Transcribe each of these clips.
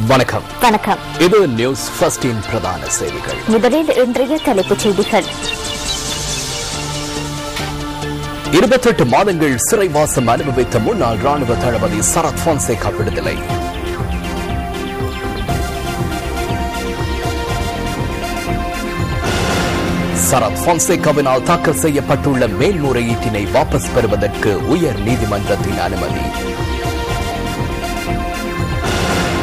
வணக்கம். வணக்கம். இது நியூஸ் ஃபர்ஸ்டின் பிரதான செய்திகள். முதலில் இன்றைய தலைப்புச் செய்திகள். 28 மாதங்கள் சிறைவாசம் அனுபவித்த முன்னாள் ராணுவ தளபதி சரத் பொன்சேகா விடுதலை. சரத் பொன்சேகாவினால் தாக்கல் செய்யப்பட்டுள்ள மேல்முறையீட்டினை வாபஸ் பெறுவதற்கு உயர் நீதிமன்றத்தின் அனுமதி.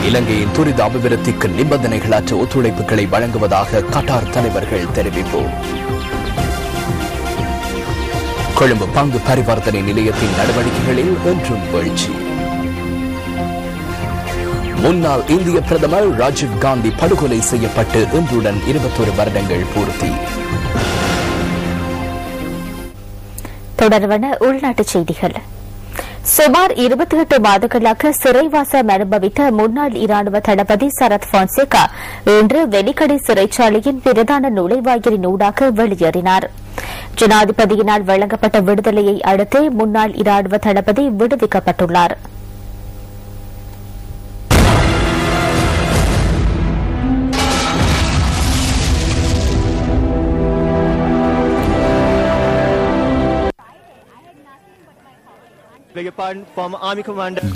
இலங்கையின் துரித அபிவிருத்திக்கு நிபந்தனைகளற்ற ஒத்துழைப்புகளை வழங்குவதாக கட்டார் தலைவர்கள் தெரிவிப்பு. கொழும்பு பங்கு பரிவர்த்தனை நிலையத்தின் நடவடிக்கைகளில் என்றும் வீழ்ச்சி. முன்னாள் இந்திய பிரதமர் ராஜீவ் காந்தி படுகொலை செய்யப்பட்டு இன்றுடன் 21 வருடங்கள் பூர்த்தி. தொடர்வன உள்நாட்டுச் செய்திகள். சுமார் 28 மாதங்களாக சிறைவாசம் அனுபவித்த முன்னாள் இராணுவ தளபதி சரத் பொன்சேகா இன்று வெலிக்கடை சிறைச்சாலையின் பிரதான நுழைவாயிலின் ஊடாக வெளியேறினார். ஜனாதிபதியினால் வழங்கப்பட்ட விடுதலையை அடுத்தே முன்னாள் இராணுவ தளபதி விடுவிக்கப்பட்டுள்ளார்.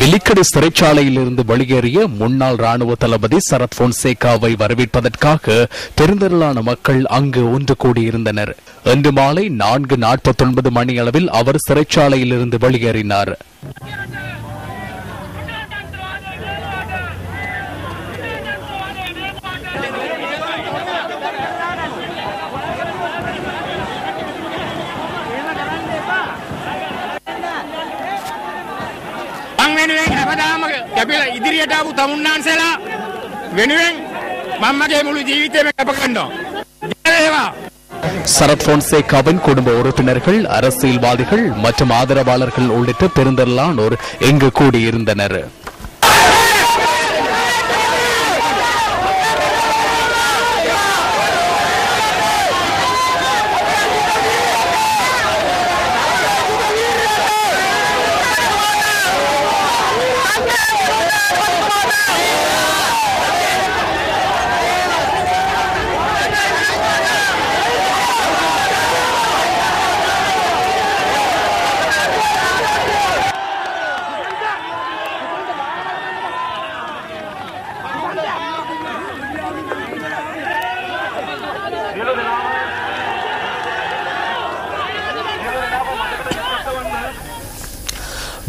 வெலிக்கடை சிறைச்சாலையில் இருந்து வெளியேறிய முன்னாள் ராணுவ தளபதி சரத் பொன்சேகாவை வரவேற்பதற்காக பெருந்திரளான மக்கள் அங்கு ஒன்று கூடியிருந்தனர். இன்று மாலை 4:49 மணியளவில் அவர் சிறைச்சாலையில் இருந்து வெளியேறினார். சரத் பொன்சேகாவின் குடும்ப உறுப்பினர்கள், அரசியல்வாதிகள் மற்றும் ஆதரவாளர்கள் உள்ளிட்ட பெருந்திரளானோர் இங்கு கூடியிருந்தனர்.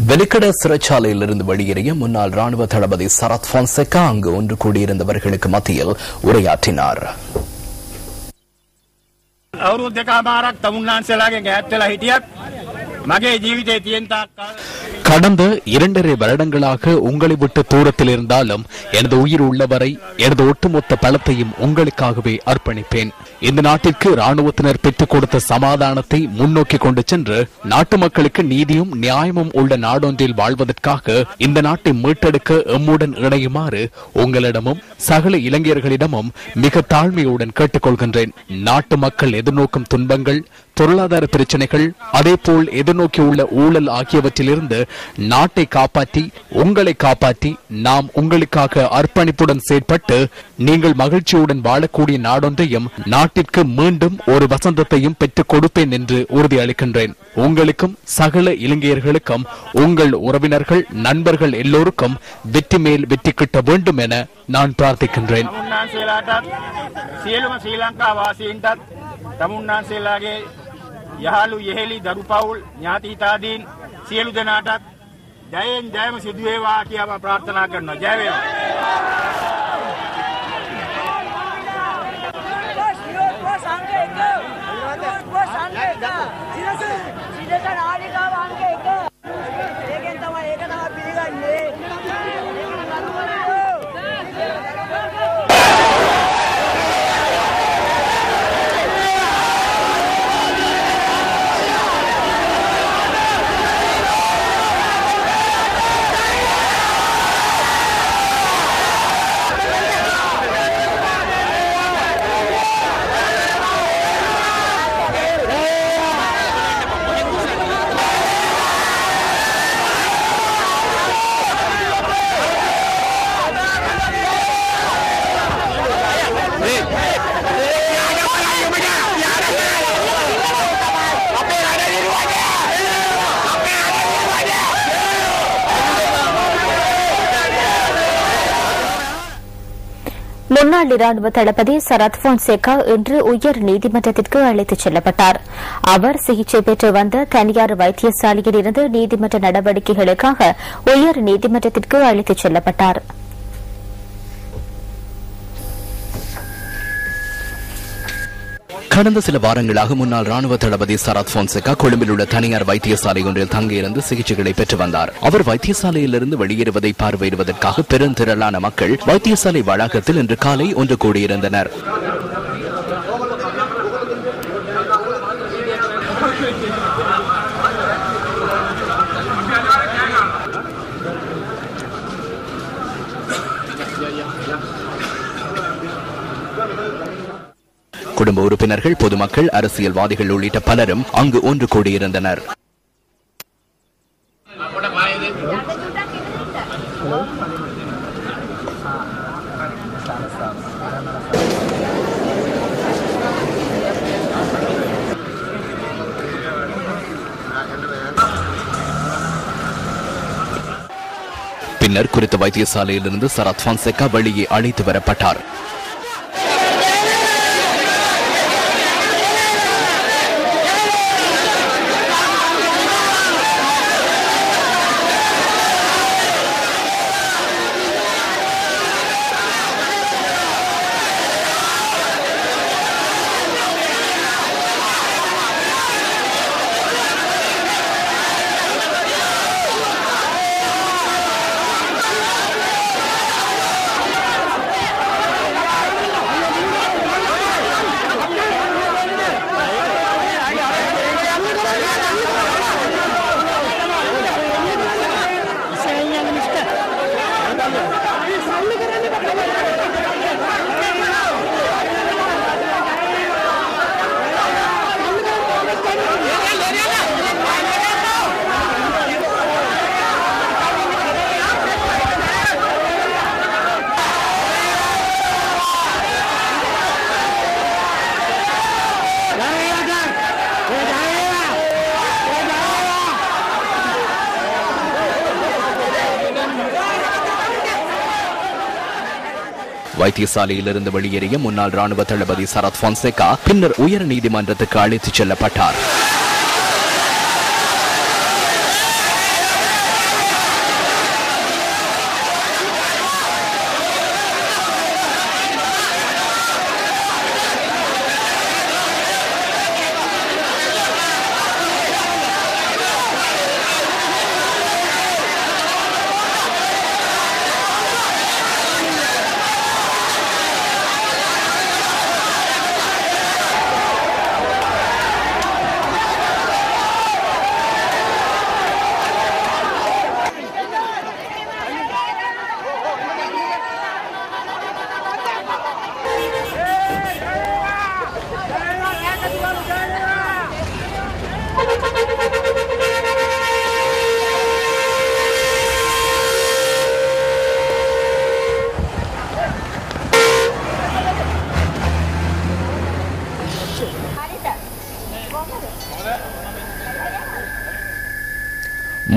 வெலிக்கடை சிறைச்சாலையில் இருந்து வெளியேறிய முன்னாள் ராணுவ தளபதி சரத் பொன்சேகா அங்கு ஒன்று கூடியிருந்தவர்களுக்கு மத்தியில் உரையாற்றினார். கடந்த 2.5 வருடங்களாக உங்களை விட்டு தூரத்தில் இருந்தாலும் எனது உயிர் உள்ளவரை எனது ஒட்டுமொத்த பலத்தையும் உங்களுக்காகவே அர்ப்பணிப்பேன். இந்த நாட்டிற்கு ராணுவத்தினர் பெற்றுக் கொடுத்த சமாதானத்தை முன்னோக்கி கொண்டு சென்று நாட்டு மக்களுக்கு நீதியும் நியாயமும் உள்ள நாடொன்றில் வாழ்வதற்காக இந்த நாட்டை மீட்டெடுக்க எம்முடன் இணையுமாறு உங்களிடமும் சகல இளைஞர்களிடமும் மிக தாழ்மையுடன் கேட்டுக்கொள்கின்றேன். நாட்டு மக்கள் எதிர்நோக்கும் துன்பங்கள், பொருளாதார பிரச்சனைகள், அதேபோல் எதிர்நோக்கியுள்ள ஊழல் ஆகியவற்றிலிருந்து நாட்டை காப்பாற்றி உங்களை காப்பாற்றி நாம் உங்களுக்காக அர்ப்பணிப்புடன் செயற்பட்டு நீங்கள் மகிழ்ச்சியுடன் வாழக்கூடிய நாடொன்றையும் நாட்டிற்கு மீண்டும் ஒரு வசந்தத்தையும் பெற்றுக் கொடுப்பேன் என்று உறுதியளிக்கின்றேன். உங்களுக்கும் சகல இலங்கையர்களுக்கும் உங்கள் உறவினர்கள், நண்பர்கள் எல்லோருக்கும் வெற்றி மேல் வெற்றி கிட்ட வேண்டும் என நான் பிரார்த்திக்கின்றேன். යහළු යෙහෙලි දරු පවුල් ඥාති හිතාදීන් සියලු දෙනාටත් ජයෙන් ජයම සිදු වේවා කියලා මම ප්‍රාර්ථනා කරනවා. ජය වේවා. முன்னாள் இராணுவ தளபதி சரத் போன்சேகா இன்று உயர் நீதிமன்றத்திற்கு அழைத்துச் செல்லப்பட்டார். அவர் சிகிச்சை பெற்று வந்த தனியார் வைத்தியசாலையில் இருந்து நீதிமன்ற நடவடிக்கைகளுக்காக உயர் நீதிமன்றத்திற்கு அழைத்துச் செல்லப்பட்டார். கடந்த சில வாரங்களாக முன்னாள் ராணுவ தளபதி சரத் போன்சேகா கொழும்பில் உள்ள தனியார் வைத்தியசாலை ஒன்றில் தங்கியிருந்து சிகிச்சைகளை பெற்று வந்தார். அவர் வைத்தியசாலையிலிருந்து வெளியேறுவதை பார்வையிடுவதற்காக பெருந்திரளான மக்கள் வைத்தியசாலை வளாகத்தில் இன்று காலை ஒன்று கூடியிருந்தனர். குடும்ப உறுப்பினர்கள், பொதுமக்கள், அரசியல்வாதிகள் உள்ளிட்ட பலரும் அங்கு ஒன்று கூடியிருந்தனர். பின்னர் குறித்த வைத்தியசாலையிலிருந்து சரத் போன்சேகா வெளியே அழைத்து வரப்பட்டார். வைத்தியசாலையிலிருந்து வெளியேறிய முன்னாள் ராணுவ தளபதி சரத் போன்சேகா பின்னர் உயர் நீதிமன்றத்துக்கு அழைத்துச் செல்லப்பட்டார்.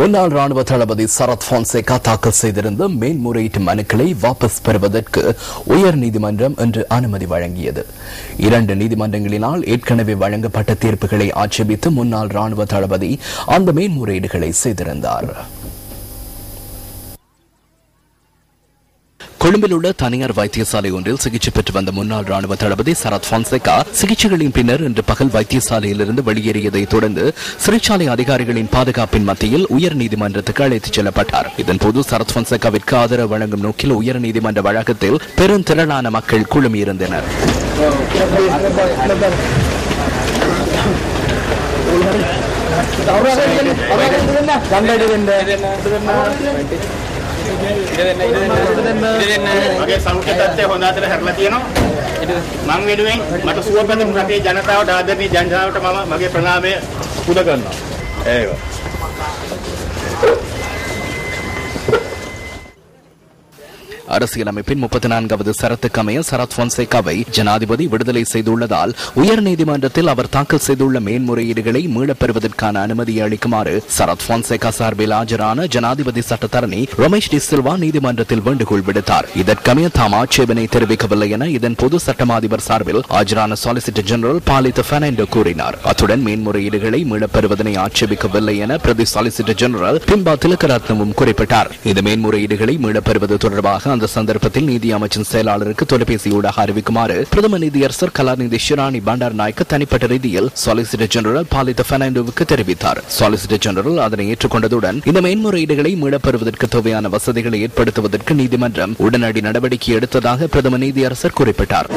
முன்னாள் ராணுவ தளபதி சரத் போன்சேகா தாக்கல் செய்திருந்த மேன்முறையீட்டு மனுக்களை வாபஸ் பெறுவதற்கு உயர் நீதிமன்றம் இன்று அனுமதி வழங்கியது. 2 நீதிமன்றங்களினால் ஏற்கனவே வழங்கப்பட்ட தீர்ப்புகளை ஆட்சேபித்து முன்னாள் ராணுவ தளபதி அந்த மேன்முறையீடுகளை செய்திருந்தார். கொழும்பில் உள்ள தனியார் வைத்தியசாலை ஒன்றில் சிகிச்சை பெற்று வந்த முன்னாள் ராணுவ தளபதி சரத் போன்சேகா சிகிச்சைகளின் பின்னர் இன்று பகல் வைத்தியசாலையிலிருந்து வெளியேறியதை தொடர்ந்து சிறைச்சாலை அதிகாரிகளின் பாதுகாப்பின் மத்தியில் உயர் நீதிமன்றத்துக்கு அழைத்துச் செல்லப்பட்டார். இதன்போது சரத் போன்சேகாவிற்கு ஆதரவு வழங்கும் நோக்கில் உயர் நீதிமன்ற வளாகத்தில் பெருந்திரளான மக்கள் குழுமியிருந்தனர். මගේ සෞඛ්‍ය තත්ත්වය හොඳ අතර හැරලා තියෙනවා. මම වෙනුවෙන් මට සුවපත් රටේ ජනතාවට ආදරණීය ජනතාවට මම මගේ ප්‍රණාමය පුද කරනවා. ඒක. அரசியலமைப்பின் 34வது சரத்துக்கமைய சரத் பொன்சேகாவை ஜனாதிபதி விடுதலை செய்துள்ளதால் உயர்நீதிமன்றத்தில் அவர் தாக்கல் செய்துள்ள மேன்முறையீடுகளை மீளப் பெறுவதற்கான அனுமதியை அளிக்குமாறு சரத் பொன்சேகா சார்பில் ஆஜரான ஜனாதிபதி சட்டத்தரணி ரமேஷ் டி சில்வா நீதிமன்றத்தில் வேண்டுகோள் விடுத்தார். இதற்கமைய தாம் ஆட்சேபனை தெரிவிக்கவில்லை என இதன் பொது சட்டமாதிபர் சார்பில் ஆஜரான சொலிசிட்டர் ஜெனரல் பாலித பெர்னாண்டோ கூறினார். அத்துடன் மேன்முறையீடுகளை மீளப் பெறுவதனை ஆட்சேபிக்கவில்லை என பிரதி சொலிசிட்டர் ஜெனரல் பிம்பா திலகரத்னமும் குறிப்பிட்டார். இந்த மேன்முறையீடுகளை மீளப் பெறுவது தொடர்பாக அந்த சந்தர்ப்பத்தில் நீதி அமைச்சின் செயலாளருக்கு தொலைபேசியூடாக அறிவிக்குமாறு பிரதம நீதியரசர் கலாநிதி ஷிராணி பண்டார் நாயக்க தனிப்பட்ட ரீதியில் சொலிசிட்டர் ஜெனரல் பாலித பெர்னாண்டோவுக்கு தெரிவித்தார். சொலிசிட்டர் ஜெனரல் அதனை ஏற்றுக்கொண்டதுடன் இந்த மேன்முறையீடுகளை மீளப் பெறுவதற்கு தேவையான வசதிகளை ஏற்படுத்துவதற்கு நீதிமன்றம் உடனடி நடவடிக்கை எடுத்ததாக பிரதம நீதியரசர் குறிப்பிட்டார்.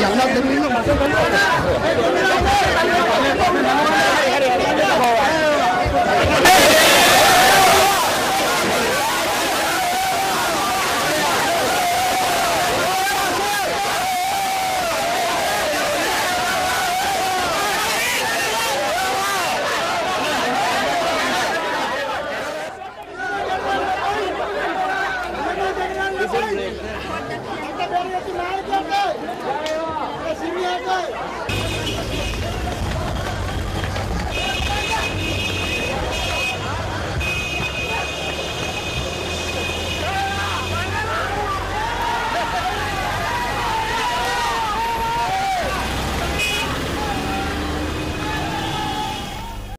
Yang